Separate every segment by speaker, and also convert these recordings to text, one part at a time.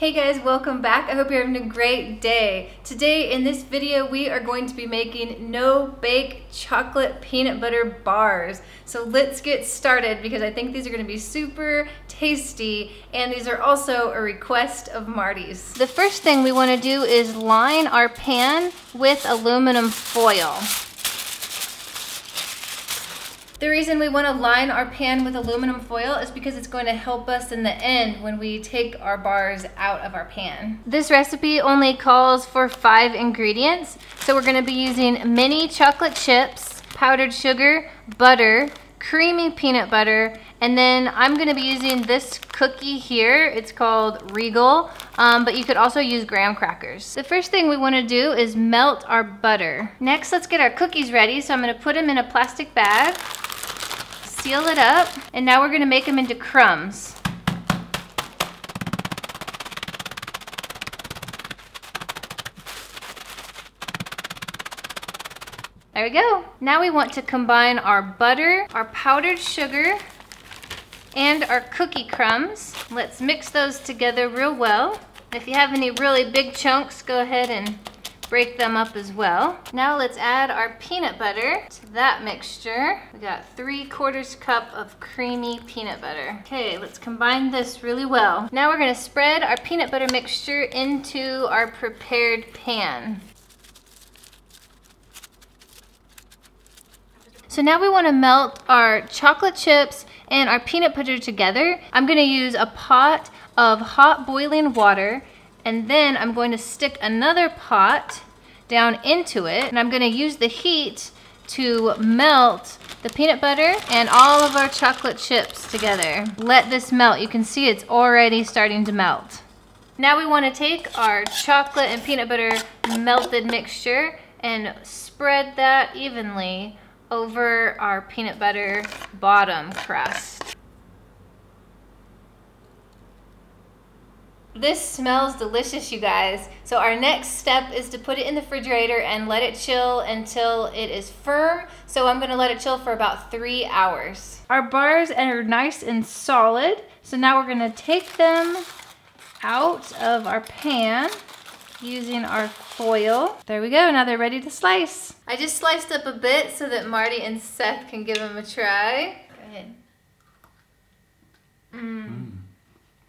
Speaker 1: Hey guys, welcome back. I hope you're having a great day. Today in this video we are going to be making no-bake chocolate peanut butter bars. So let's get started because I think these are going to be super tasty and these are also a request of Marty's. The first thing we want to do is line our pan with aluminum foil. The reason we want to line our pan with aluminum foil is because it's going to help us in the end when we take our bars out of our pan. This recipe only calls for 5 ingredients, so we're going to be using mini chocolate chips, powdered sugar, butter, creamy peanut butter, and then I'm going to be using this cookie here. It's called Regal, but you could also use graham crackers. The first thing we want to do is melt our butter. Next, let's get our cookies ready. So I'm going to put them in a plastic bag. Seal it up, and now we're going to make them into crumbs. There we go. Now we want to combine our butter, our powdered sugar, and our cookie crumbs. Let's mix those together real well. If you have any really big chunks, go ahead and break them up as well. Now let's add our peanut butter to that mixture. We got 3/4 cup of creamy peanut butter. Okay, let's combine this really well. Now we're gonna spread our peanut butter mixture into our prepared pan. So now we wanna melt our chocolate chips and our peanut butter together. I'm gonna use a pot of hot boiling water, and then I'm going to stick another pot down into it, and I'm going to use the heat to melt the peanut butter and all of our chocolate chips together. Let this melt. You can see it's already starting to melt. Now we want to take our chocolate and peanut butter melted mixture and spread that evenly over our peanut butter bottom crust. This smells delicious, you guys. So our next step is to put it in the refrigerator and let it chill until it is firm. So I'm gonna let it chill for about 3 hours. Our bars are nice and solid. So now we're gonna take them out of our pan using our foil. There we go, now they're ready to slice. I just sliced up a bit so that Marty and Seth can give them a try. Go ahead.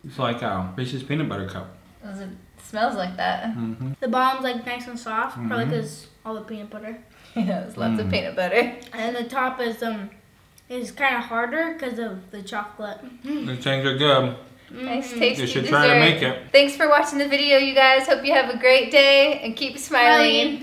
Speaker 2: It's like a Reese's peanut butter cup.
Speaker 1: It smells like that.
Speaker 3: The bottom's like nice and soft, probably because all the peanut butter.
Speaker 1: Yeah, there's lots of peanut butter.
Speaker 3: And the top is kind of harder because of the chocolate.
Speaker 2: These things are good.
Speaker 1: Nice, tasty
Speaker 2: You should
Speaker 1: dessert.
Speaker 2: try to make it.
Speaker 1: Thanks for watching the video, you guys. Hope you have a great day and keep smiling.